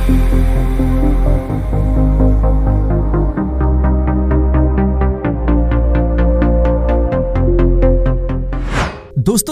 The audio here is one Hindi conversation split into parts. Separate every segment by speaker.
Speaker 1: दोस्तों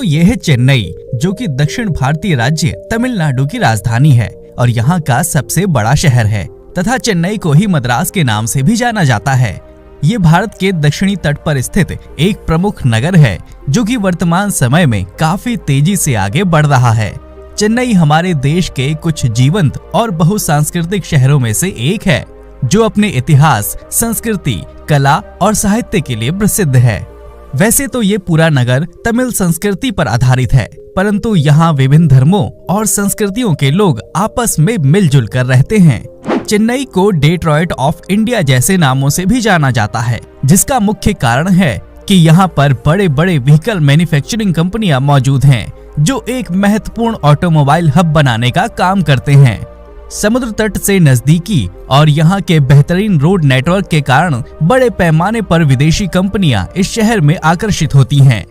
Speaker 1: ये है चेन्नई, जो कि दक्षिण भारतीय राज्य तमिलनाडु की राजधानी है और यहाँ का सबसे बड़ा शहर है तथा चेन्नई को ही मद्रास के नाम से भी जाना जाता है। ये भारत के दक्षिणी तट पर स्थित एक प्रमुख नगर है जो कि वर्तमान समय में काफी तेजी से आगे बढ़ रहा है। चेन्नई हमारे देश के कुछ जीवंत और बहुसांस्कृतिक शहरों में से एक है जो अपने इतिहास, संस्कृति, कला और साहित्य के लिए प्रसिद्ध है। वैसे तो ये पूरा नगर तमिल संस्कृति पर आधारित है, परंतु यहाँ विभिन्न धर्मों और संस्कृतियों के लोग आपस में मिलजुल कर रहते हैं। चेन्नई को डेट्रॉइट ऑफ इंडिया जैसे नामों से भी जाना जाता है, जिसका मुख्य कारण है कि यहाँ पर बड़े बड़े व्हीकल मैन्युफैक्चरिंग कंपनियां मौजूद हैं, जो एक महत्वपूर्ण ऑटोमोबाइल हब बनाने का काम करते हैं। समुद्र तट से नजदीकी और यहाँ के बेहतरीन रोड नेटवर्क के कारण बड़े पैमाने पर विदेशी कंपनियां इस शहर में आकर्षित होती हैं।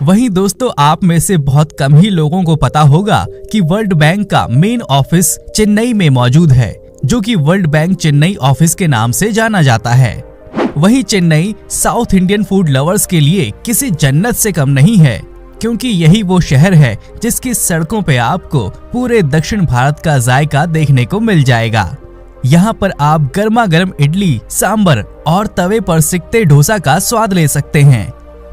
Speaker 1: वहीं दोस्तों, आप में से बहुत कम ही लोगों को पता होगा कि वर्ल्ड बैंक का मेन ऑफिस चेन्नई में मौजूद है, जो कि वर्ल्ड बैंक चेन्नई ऑफिस के नाम से जाना जाता है। वहीं Chennai south Indian food lovers के लिए किसी जन्नत से कम नहीं है, क्योंकि यही वो शहर है जिसकी सड़कों पे आपको पूरे दक्षिण भारत का जायका देखने को मिल जाएगा। यहाँ पर आप गर्मा गर्म इडली, सांबर और तवे पर सिकते डोसा का स्वाद ले सकते हैं।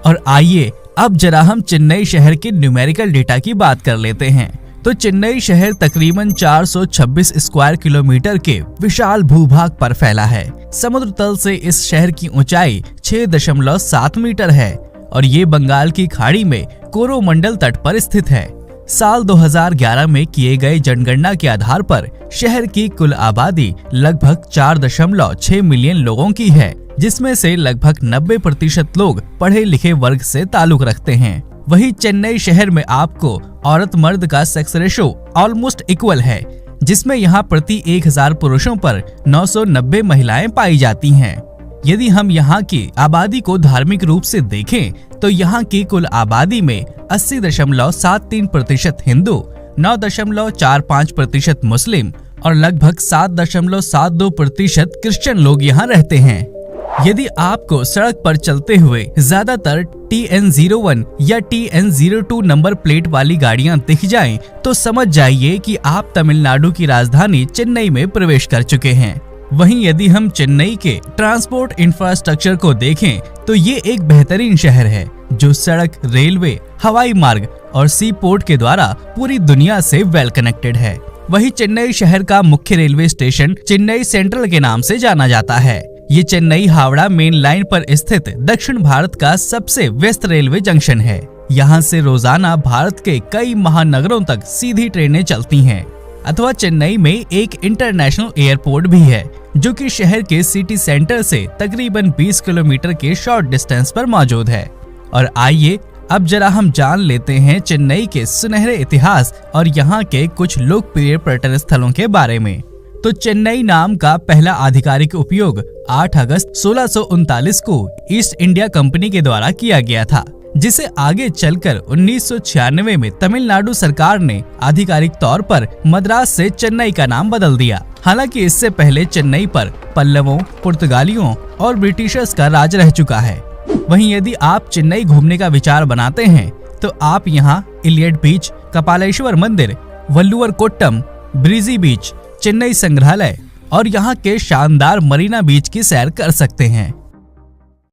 Speaker 1: और आइए अब जरा हम चेन्नई शहर के न्यूमेरिकल डेटा की बात कर लेते हैं। तो चेन्नई शहर तकरीबन 426 स्क्वायर किलोमीटर के विशाल भूभाग पर फैला है। समुद्र तल से इस शहर की ऊंचाई 6.7 मीटर है और ये बंगाल की खाड़ी में कोरोमंडल तट पर स्थित है। साल 2011 में किए गए जनगणना के आधार पर शहर की कुल आबादी लगभग 4.6 मिलियन लोगों की है, जिसमें से लगभग 90% लोग पढ़े लिखे वर्ग से ताल्लुक रखते हैं। वहीं चेन्नई शहर में आपको औरत मर्द का सेक्स रेशो ऑलमोस्ट इक्वल है, जिसमें यहाँ प्रति 1000 पुरुषों पर 990 महिलाएं पाई जाती हैं। यदि हम यहाँ की आबादी को धार्मिक रूप से देखें तो यहाँ की कुल आबादी में 80.73% हिंदू, 9.45% मुस्लिम और लगभग 7.72% क्रिश्चियन लोग यहाँ रहते हैं। यदि आपको सड़क पर चलते हुए ज्यादातर TN01 या TN02 नंबर प्लेट वाली गाड़ियाँ दिख जाएं, तो समझ जाइए कि आप तमिलनाडु की राजधानी चेन्नई में प्रवेश कर चुके हैं। वहीं यदि हम चेन्नई के ट्रांसपोर्ट इंफ्रास्ट्रक्चर को देखें तो ये एक बेहतरीन शहर है जो सड़क, रेलवे, हवाई मार्ग और सी पोर्ट के द्वारा पूरी दुनिया से वेल कनेक्टेड है। वहीं चेन्नई शहर का मुख्य रेलवे स्टेशन चेन्नई सेंट्रल के नाम से जाना जाता है। ये चेन्नई हावड़ा मेन लाइन पर स्थित दक्षिण भारत का सबसे व्यस्त रेलवे जंक्शन है। यहाँ से रोजाना भारत के कई महानगरों तक सीधी ट्रेनें चलती हैं। अथवा चेन्नई में एक इंटरनेशनल एयरपोर्ट भी है, जो कि शहर के सिटी सेंटर से तकरीबन 20 किलोमीटर के शॉर्ट डिस्टेंस पर मौजूद है। और आइए अब जरा हम जान लेते हैं चेन्नई के सुनहरे इतिहास और यहाँ के कुछ लोकप्रिय पर्यटन स्थलों के बारे में। तो चेन्नई नाम का पहला आधिकारिक उपयोग 8 अगस्त 1639 को ईस्ट इंडिया कंपनी के द्वारा किया गया था, जिसे आगे चलकर 1996 में तमिलनाडु सरकार ने आधिकारिक तौर पर मद्रास से चेन्नई का नाम बदल दिया। हालांकि इससे पहले चेन्नई पर पल्लवों, पुर्तगालियों और ब्रिटिशर्स का राज रह चुका है। वहीं यदि आप चेन्नई घूमने का विचार बनाते हैं तो आप यहाँ इलियट बीच, कपालेश्वर मंदिर, वल्लुवर कोट्टम, ब्रीजी बीच, चेन्नई संग्रहालय और यहाँ के शानदार मरीना बीच की सैर कर सकते हैं।